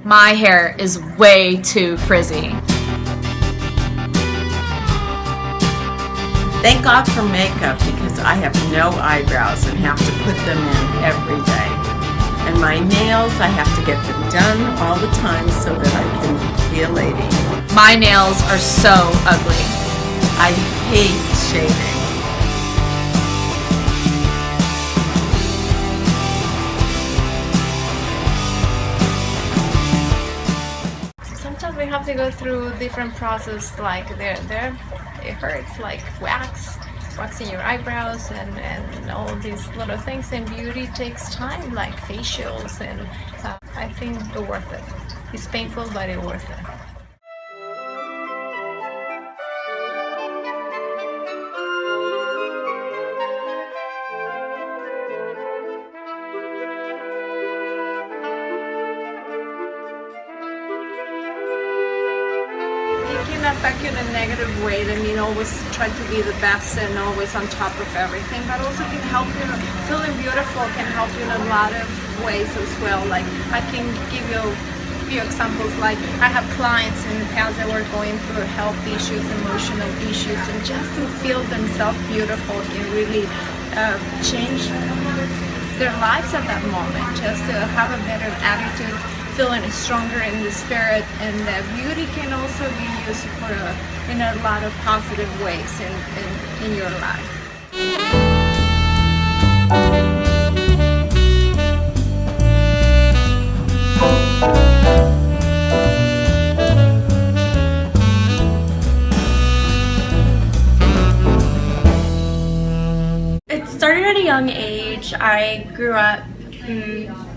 My hair is way too frizzy. Thank God for makeup because I have no eyebrows and have to put them in every day. And my nails, I have to get them done all the time so that I can be a lady. My nails are so ugly. I hate shaving. Sometimes we have to go through different process, like it hurts, like waxing your eyebrows and all these little things, and beauty takes time, like facials, and I think they're worth it. It's painful, but it's worth it. It can affect you in a negative way. I mean, always try to be the best and always on top of everything, but also can help you. Feeling beautiful can help you in a lot of ways as well. Like, I can give you a few examples. Like, I have clients in the past that were going through health issues, emotional issues, and just to feel themselves beautiful can really change their lives at that moment. Just to have a better attitude, feeling stronger in the spirit, and beauty can also be used in a lot of positive ways in your life. It started at a young age. I grew up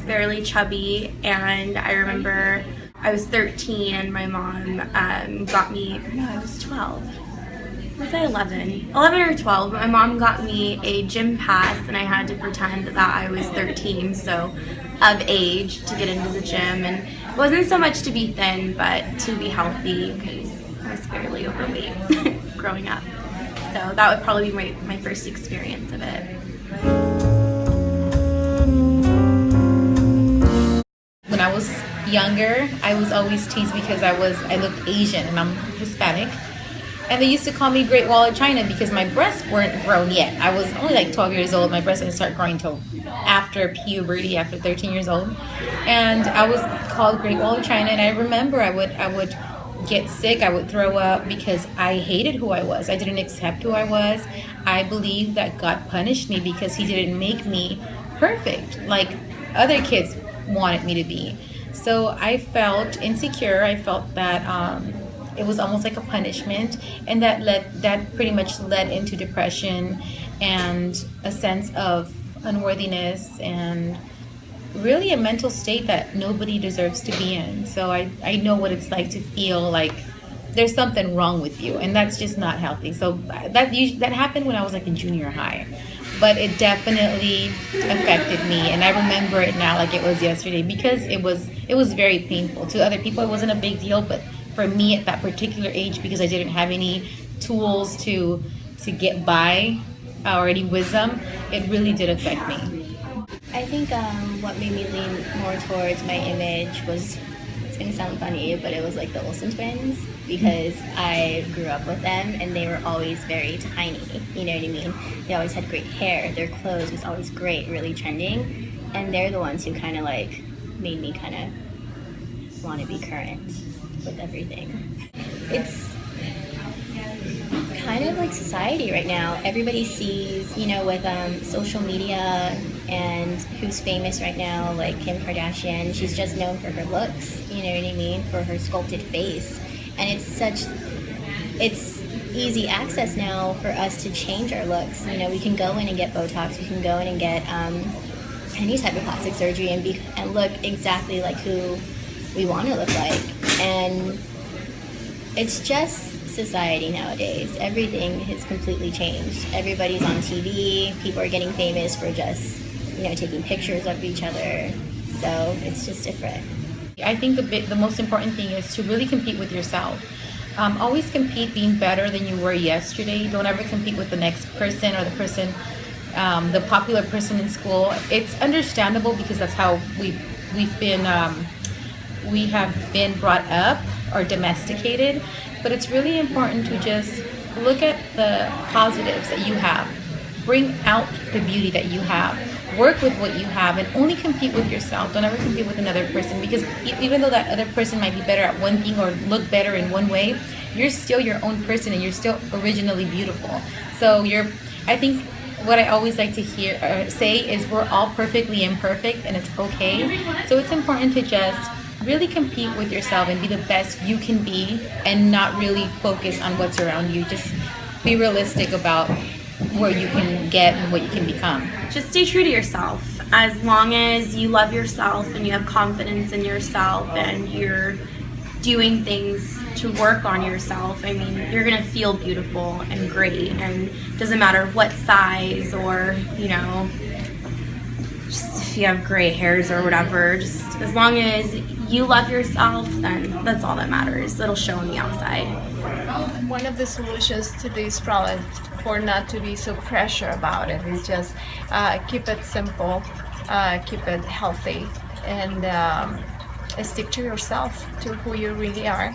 fairly chubby, and I remember I was 13 and my mom got me, no, I was 12. Was I 11? 11 or 12. My mom got me a gym pass and I had to pretend that I was 13, so of age, to get into the gym. And it wasn't so much to be thin, but to be healthy, because I was fairly overweight growing up. So that would probably be my first experience of it. When I was younger, I was always teased because I looked Asian and I'm Hispanic. And they used to call me Great Wall of China because my breasts weren't grown yet. I was only like 12 years old. My breasts didn't start growing until after puberty, after 13 years old. And I was called Great Wall of China. And I remember I would get sick, I would throw up because I hated who I was. I didn't accept who I was. I believed that God punished me because he didn't make me perfect like other kids wanted me to be. So I felt insecure. I felt that it was almost like a punishment, and that pretty much led into depression and a sense of unworthiness and really a mental state that nobody deserves to be in. So I know what it's like to feel like there's something wrong with you, and that's just not healthy. So that happened when I was like in junior high, but it definitely affected me, and I remember it now like it was yesterday because it was very painful. To other people it wasn't a big deal, but for me at that particular age, because I didn't have any tools to get by or any wisdom, it really did affect me. I think what made me lean more towards my image was, it's going to sound funny, but it was like the Olsen twins, because I grew up with them and they were always very tiny, you know what I mean? They always had great hair, their clothes was always great, really trending, and they're the ones who kind of like made me kind of want to be current with everything. It's kind of like society right now. Everybody sees, you know, with social media and who's famous right now, like Kim Kardashian, she's just known for her looks, you know what I mean, for her sculpted face. And it's easy access now for us to change our looks. You know, we can go in and get Botox, we can go in and get any type of plastic surgery and look exactly like who we want to look like. And it's just society nowadays. Everything has completely changed. Everybody's on TV. People are getting famous for just, you know, taking pictures of each other. So it's just different. I think the most important thing is to really compete with yourself. Always compete being better than you were yesterday. Don't ever compete with the next person or the popular person in school. It's understandable because that's how we've been we have been brought up or domesticated, but it's really important to just look at the positives that you have. Bring out the beauty that you have. Work with what you have and only compete with yourself. Don't ever compete with another person, because even though that other person might be better at one thing or look better in one way, you're still your own person and you're still originally beautiful. So I think what I always like to say is we're all perfectly imperfect and it's okay. So it's important to just really compete with yourself and be the best you can be and not really focus on what's around you. Just be realistic about where you can get and what you can become. Just stay true to yourself. As long as you love yourself and you have confidence in yourself and you're doing things to work on yourself, I mean, you're gonna feel beautiful and great, and it doesn't matter what size or, you know, just if you have gray hairs or whatever, just as long as you love yourself, then that's all that matters. It'll show on the outside. One of the solutions to this problem, for not to be so pressure about it, is just keep it simple, keep it healthy, and stick to yourself, to who you really are.